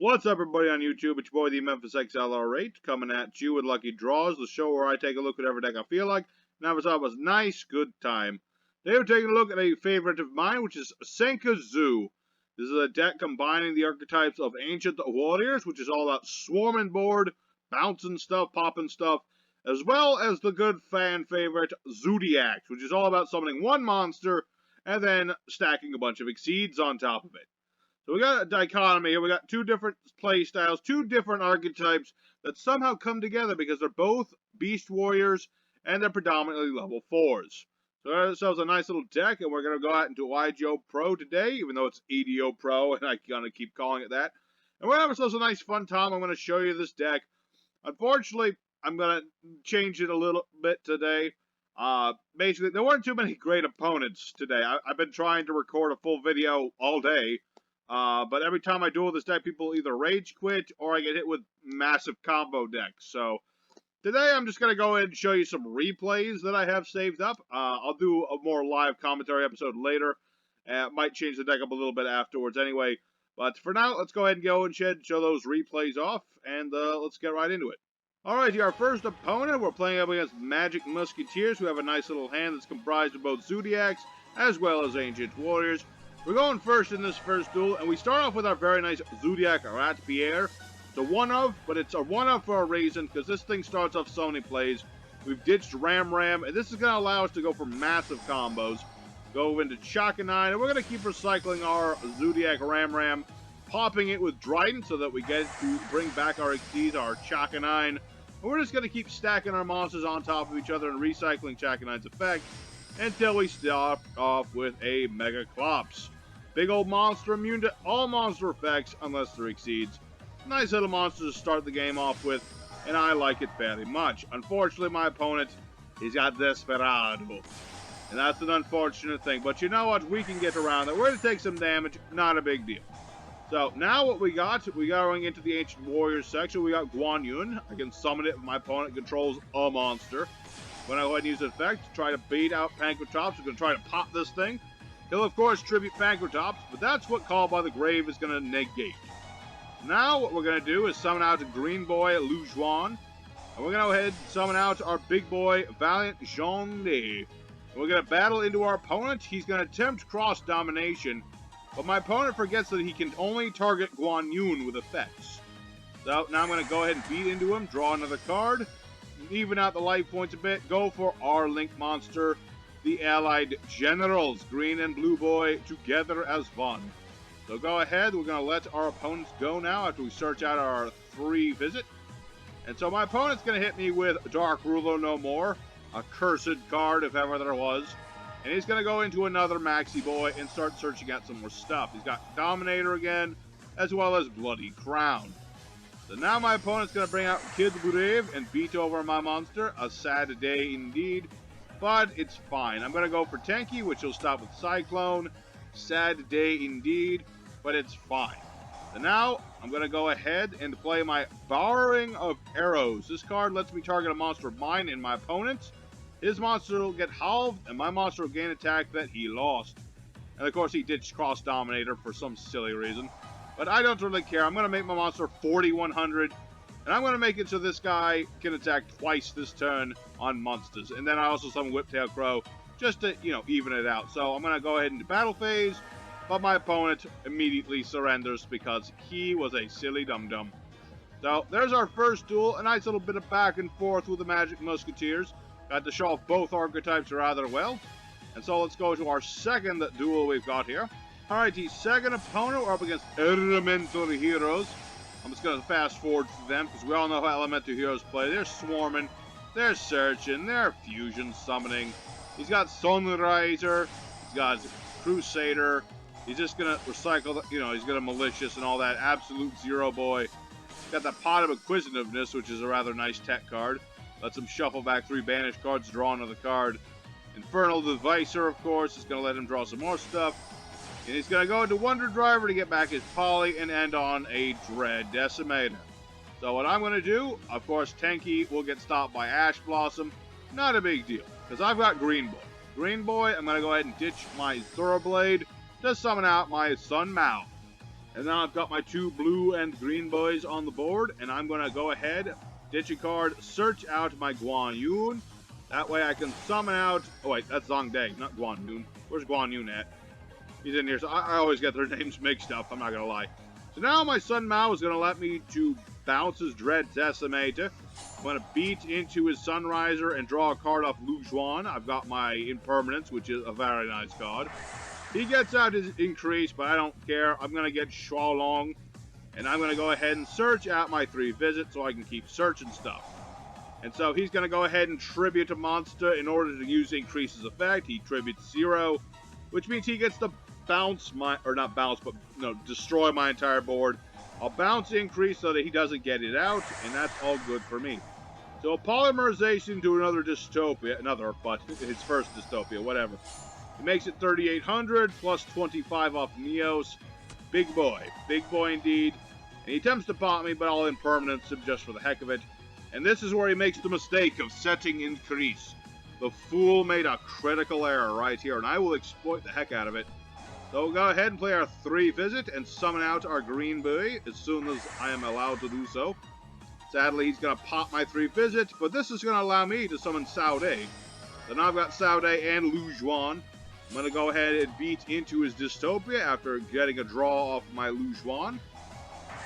What's up, everybody on YouTube? It's your boy, the Memphis XLR8, coming at you with Lucky Draws, the show where I take a look at every deck I feel like, and have a nice, good time. Today we're taking a look at a favorite of mine, which is Senka Zoo. This is a deck combining the archetypes of Ancient Warriors, which is all about swarming board, bouncing stuff, popping stuff, as well as the good fan favorite Zoodiacs, which is all about summoning one monster and then stacking a bunch of Exceeds on top of it. So we got a dichotomy here. We got two different play styles, two different archetypes that somehow come together because they're both Beast Warriors and they're predominantly level 4s. So we got ourselves a nice little deck, and we're going to go out into IGO Pro today, even though it's EDO Pro, and I'm going to keep calling it that. And we're going to have ourselves a nice fun time. I'm going to show you this deck. Unfortunately, I'm going to change it a little bit today. Basically, there weren't too many great opponents today. I've been trying to record a full video all day. But every time I duel this deck, people either rage quit or I get hit with massive combo decks. So today I'm just going to go ahead and show you some replays that I have saved up. I'll do a more live commentary episode later. Might change the deck up a little bit afterwards anyway. But for now, let's go ahead and go and show those replays off, and let's get right into it. Alright, our first opponent, we're playing up against Magic Musketeers, who have a nice little hand that's comprised of both Zoodiacs as well as Ancient Warriors. We're going first in this first duel, and we start off with our very nice Zoodiac Rat Pierre. It's a one-of, but it's a one-of for a reason, because this thing starts off so many plays. We've ditched Ram, and this is going to allow us to go for massive combos. Go into Chakanine, and we're going to keep recycling our Zoodiac Ram, popping it with Dryden so that we get to bring back our Exceeds, our Chakanine. And we're just going to keep stacking our monsters on top of each other and recycling Chakanine's effect until we start off with a Mega Clops. Big old monster immune to all monster effects unless they're Exceeds. Nice little monster to start the game off with, and I like it very much. Unfortunately, my opponent, he's got Desperado. And that's an unfortunate thing, but you know what? We can get around that. We're going to take some damage, not a big deal. So now what we got going into the Ancient Warriors section, we got Guan Yun. I can summon it if my opponent controls a monster. When I go ahead and use the effect to try to bait out Pankratops, we're going to try to pop this thing. He'll, of course, tribute Pankratops, but that's what Call by the Grave is going to negate. Now what we're going to do is summon out Green Boy Lu Juan, and we're going to go ahead and summon out our big boy Valiant Zhong Li. We're going to battle into our opponent. He's going to attempt cross domination, but my opponent forgets that he can only target Guan Yun with effects. So now I'm going to go ahead and beat into him, draw another card, even out the life points a bit, go for our Link monster, the Allied Generals, Green and Blue Boy, together as one. So go ahead, we're going to let our opponents go now after we search out our 3 visit. And so my opponent's going to hit me with Dark Ruler No More, a cursed card if ever there was. And he's going to go into another Maxi Boy and start searching out some more stuff. He's got Dominator again, as well as Bloody Crown. So now my opponent's going to bring out Kid Brave and beat over my monster. A sad day indeed, but it's fine. I'm going to go for Tenki, which will stop with Cyclone. Sad day indeed, but it's fine. So now I'm going to go ahead and play my Borrowing of Arrows. This card lets me target a monster of mine and my opponent's. His monster will get halved, and my monster will gain attack that he lost. And of course, he ditched Cross Dominator for some silly reason. But I don't really care. I'm going to make my monster 4100, and I'm going to make it so this guy can attack twice this turn on monsters. And then I also summon Whiptail Crow just to, even it out. So I'm going to go ahead into battle phase, but my opponent immediately surrenders because he was a silly dum-dum. So there's our first duel. A nice little bit of back and forth with the Magic Musketeers. Got to show off both archetypes rather well. And so let's go to our second duel we've got here. Alright, the second opponent, we're up against Elemental Heroes. I'm just going to fast forward to them, because we all know how Elemental Heroes play. They're swarming, they're searching, they're fusion summoning. He's got Sunriser, he's got Crusader. He's just going to recycle, he's going to Malicious and all that. Absolute Zero Boy. Got the Pot of Acquisitiveness, which is a rather nice tech card. Lets him shuffle back 3 banished cards, draw another card. Infernal Devicer, of course, is going to let him draw some more stuff. And he's going to go into Wonder Driver to get back his Poly and end on a Dread Decimator. So what I'm going to do, of course, Tenki will get stopped by Ash Blossom. Not a big deal, because I've got Green Boy. Green Boy, I'm going to go ahead and ditch my Thoroughblade to summon out my Sun Mao. And now I've got my 2 blue and green boys on the board, and I'm going to go ahead, ditch a card, search out my Guan Yun. That way I can summon out... Oh wait, that's Zhongdae, not Guan Yun. Where's Guan Yun at? He's in here, so I always get their names mixed up, I'm not going to lie. So now my Sun Mao is going to let me to bounce his Dread Decimator. I'm going to beat into his Sunriser and draw a card off Lu Xuan. I've got my Impermanence, which is a very nice card. He gets out his increase, but I don't care. I'm going to get Shualong, and I'm going to go ahead and search out my 3 visits so I can keep searching stuff. And so he's going to go ahead and tribute a monster in order to use Increase's effect. He tributes 0, which means he gets to bounce my, or not bounce, but destroy my entire board. I'll bounce Increase so that he doesn't get it out, and that's all good for me. So a polymerization to another dystopia, but his first dystopia, whatever. It makes it 3,800 plus 25 off Neos. Big boy indeed. And he attempts to pop me, but I'll impermanence him just for the heck of it. And this is where he makes the mistake of setting Increase. The fool made a critical error right here, and I will exploit the heck out of it. So we'll go ahead and play our 3 visit and summon out our green buoy as soon as I am allowed to do so. Sadly, he's going to pop my 3 visit, but this is going to allow me to summon Saude. So now I've got Saude and Lu Xuan. I'm going to go ahead and beat into his Dystopia after getting a draw off my Lu Xuan.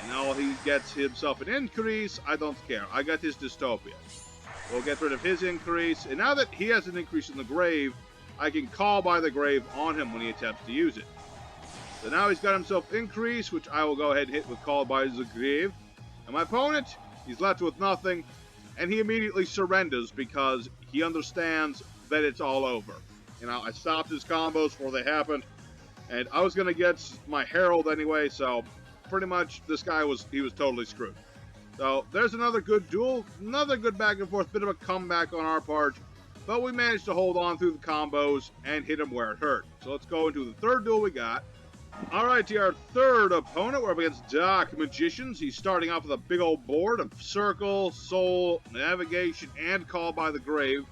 And now he gets himself an increase. I don't care. I got his Dystopia. We'll get rid of his increase. And now that he has an increase in the grave, I can call by the grave on him when he attempts to use it. So now he's got himself increase, which I will go ahead and hit with call by the grave. And my opponent, he's left with nothing. And he immediately surrenders because he understands that it's all over. You know, I stopped his combos before they happened. And I was going to get my Herald anyway, so pretty much this guy was totally screwed. So there's another good duel, another good back and forth, bit of a comeback on our part. But we managed to hold on through the combos and hit him where it hurt. So let's go into the third duel we got. Alright, to our third opponent, we're up against Dark Magicians. He's starting off with a big old board of Circle, Soul, Navigation, and Call by the Grave.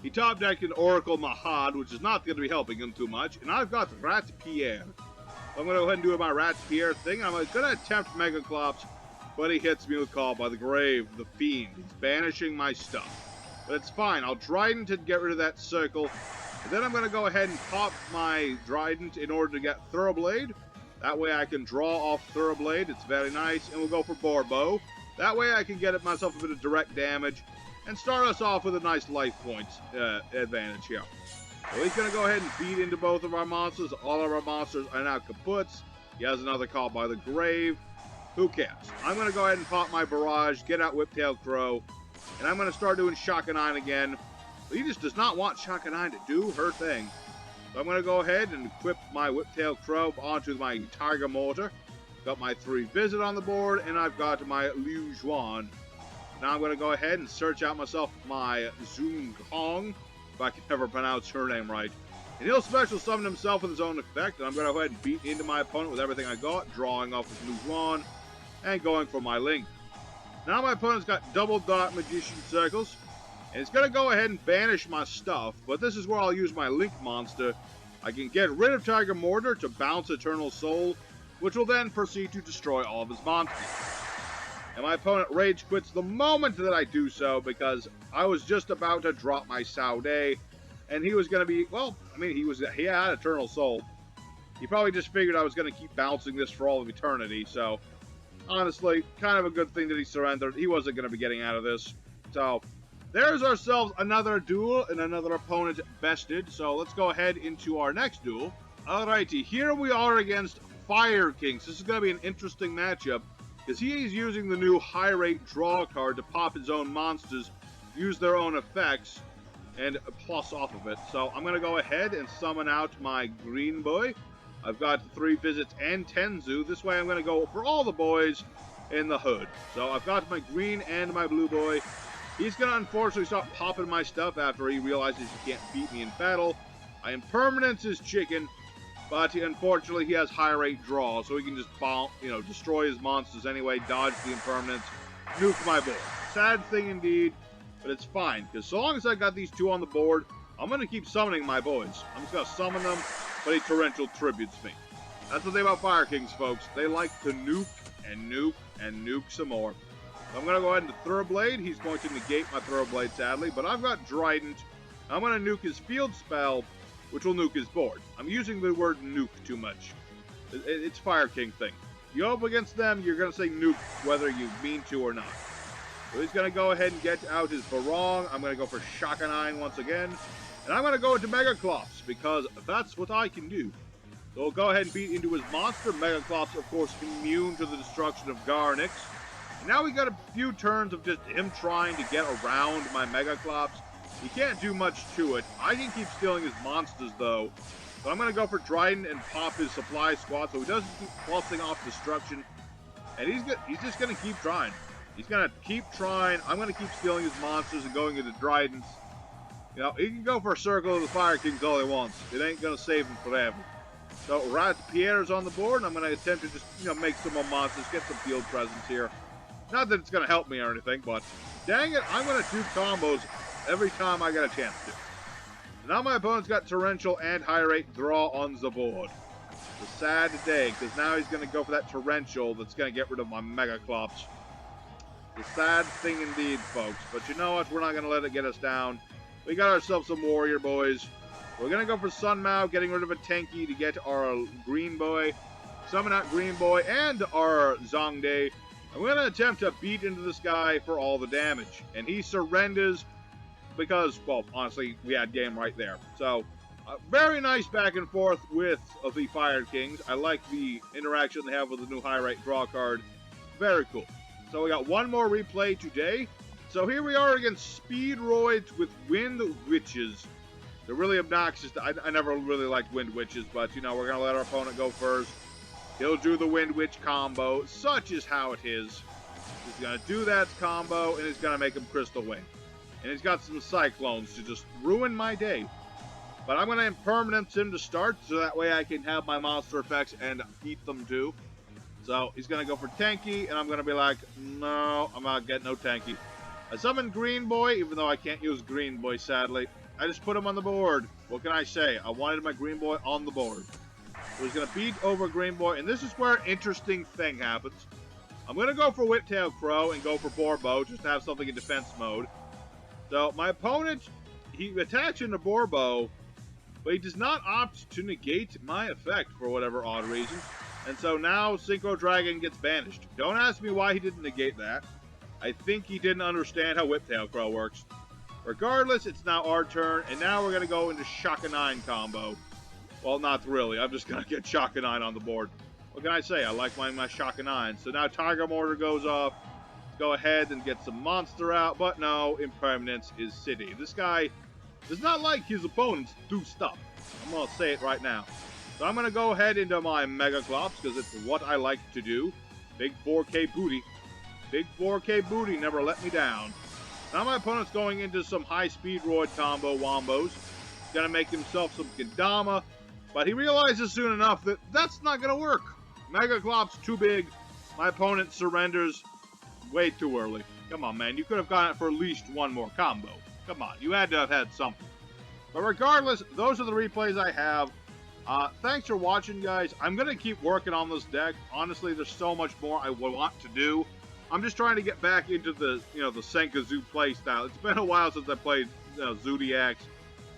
He top decked an Oracle Mahad, which is not going to be helping him too much. And I've got Rat Pierre. So I'm going to go ahead and do my Rat Pierre thing. I'm going to attempt Mega Clops, but he hits me with Call by the Grave, the Fiend. He's banishing my stuff. But it's fine. I'll Trident to get rid of that Circle. And then I'm going to go ahead and pop my Trident in order to get Thoroughblade. That way I can draw off Thoroughblade. It's very nice. And we'll go for Borbo. That way I can get myself a bit of direct damage and start us off with a nice life points advantage here. So he's going to go ahead and beat into both of our monsters. All of our monsters are now kaputs. He has another Call by the Grave. Who cares? I'm going to go ahead and pop my Barrage, get out Whiptail Crow, and I'm going to start doing Shaka 9 again. But he just does not want Shaka 9 to do her thing. So I'm going to go ahead and equip my Whiptail Crow onto my Tiger Mortar. Got my 3 Visit on the board, and I've got my Lu Xuan. Now I'm going to go ahead and search out myself my Zoom Kong, if I can ever pronounce her name right. And he'll special summon himself with his own effect, and I'm going to go ahead and beat into my opponent with everything I got, drawing off with Lu Xuan, and going for my Link. Now my opponent's got double Dark Magician Circles, and it's going to go ahead and banish my stuff, but this is where I'll use my Link monster. I can get rid of Tiger Mortar to bounce Eternal Soul, which will then proceed to destroy all of his monsters. And my opponent rage quits the moment that I do so, because I was just about to drop my Saude, and he was going to be, well, I mean, he had Eternal Soul. He probably just figured I was going to keep bouncing this for all of eternity, so honestly, kind of a good thing that he surrendered. He wasn't going to be getting out of this. So there's ourselves another duel and another opponent bested. So let's go ahead into our next duel. Alrighty, here we are against Fire Kings. This is going to be an interesting matchup, because he is using the new high rate draw card to pop his own monsters, use their own effects, and plus off of it. So I'm going to go ahead and summon out my green boy. I've got 3 Visits and Tenzu. This way I'm going to go for all the boys in the hood. So I've got my green and my blue boy. He's going to unfortunately start popping my stuff after he realizes he can't beat me in battle. I impermanence his chicken, but unfortunately he has high rate draw, so he can just destroy his monsters anyway, dodge the impermanence, nuke my board. Sad thing indeed, but it's fine, because so long as I got these 2 on the board, I'm going to keep summoning my boys. I'm just going to summon them, but he torrential tributes me. That's the thing about Fire Kings, folks. They like to nuke and nuke and nuke some more. So I'm going to go ahead and Throw Blade. He's going to negate my Throw Blade, sadly. But I've got Trident. I'm going to nuke his field spell, which will nuke his board. I'm using the word nuke too much. It's Fire King thing. You go up against them, you're going to say nuke, whether you mean to or not. So he's going to go ahead and get out his Barong. I'm going to go for Shaka 9 once again. And I'm going to go into Mega Clops, because that's what I can do. So we'll go ahead and beat into his monster. Mega Clops, of course, immune to the destruction of Garnix. And now we got a few turns of just him trying to get around my Mega Clops. He can't do much to it. I can keep stealing his monsters, though. So I'm going to go for Trident and pop his supply squad so he doesn't keep pulsing off destruction. And he's just going to keep trying. He's going to keep trying. I'm going to keep stealing his monsters and going into Tridents. You know, he can go for a Circle of the Fire Kings all he wants. It ain't going to save him forever. So Rat Pierre's on the board, and I'm going to attempt to just, make some more monsters, get some field presence here. Not that it's going to help me or anything, but dang it, I'm going to do combos every time I get a chance to. So now my opponent's got Torrential and High Rate Draw on the board. It's a sad day, because now he's going to go for that Torrential that's going to get rid of my Mega Clops. It's a sad thing indeed, folks. But you know what? We're not going to let it get us down. We got ourselves some Warrior Boys. We're going to go for Sun Mao, getting rid of a Tenki to get our Green Boy, summon out Green Boy, and our Zongde. I'm going to attempt to beat into this guy for all the damage. And he surrenders because, well, honestly, we had game right there. So, very nice back and forth with the Fire Kings. I like the interaction they have with the new High Rate Draw card. Very cool. So we got one more replay today. So here we are against Speedroids with Wind Witches. They're really obnoxious. I never really liked Wind Witches, but, we're going to let our opponent go first. He'll do the Wind Witch combo. Such is how it is. He's going to do that combo, and he's going to make him Crystal Wing. And he's got some Cyclones to just ruin my day. But I'm going to impermanence him to start, so that way I can have my monster effects and eat them too. So he's going to go for Tenki, and I'm going to be like, no, I'm not getting no Tenki. I summoned Green Boy, even though I can't use Green Boy, sadly. I just put him on the board. What can I say? I wanted my Green Boy on the board. So he's going to beat over Green Boy, and this is where an interesting thing happens. I'm going to go for Whiptail Crow and go for Borbo, just to have something in defense mode. So my opponent, he attacks into Borbo, but he does not opt to negate my effect for whatever odd reason. And so now Synchro Dragon gets banished. Don't ask me why he didn't negate that. I think he didn't understand how Whiptail Crow works. Regardless, it's now our turn, and now we're going to go into Shaka 9 combo. Well, not really. I'm just going to get Shaka 9 on the board. What can I say? I like my Shaka 9. So now Tiger Mortar goes off. Let's go ahead and get some monster out, but no, Impermanence is City. This guy does not like his opponents do stuff. I'm going to say it right now. So I'm going to go ahead into my Mega Clops, because it's what I like to do. Big 4K booty. Big 4K booty never let me down. Now my opponent's going into some high Speedroid combo wombos. He's going to make himself some Kendama, but he realizes soon enough that that's not going to work. Mega Clops too big. My opponent surrenders way too early. Come on, man. You could have gotten it for at least one more combo. Come on. You had to have had something. But regardless, those are the replays I have. Thanks for watching, guys. I'm going to keep working on this deck. Honestly, there's so much more I want to do. I'm just trying to get back into the, the Senkazu play style. It's been a while since I played, Zoodiacs.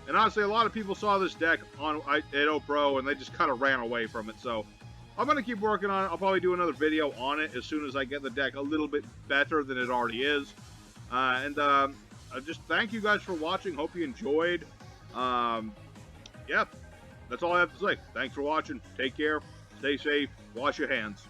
And honestly, a lot of people saw this deck on Edo Pro, and they just kind of ran away from it. So, I'm going to keep working on it. I'll probably do another video on it as soon as I get the deck a little bit better than it already is. Just thank you guys for watching. Hope you enjoyed. Yeah, that's all I have to say. Thanks for watching. Take care. Stay safe. Wash your hands.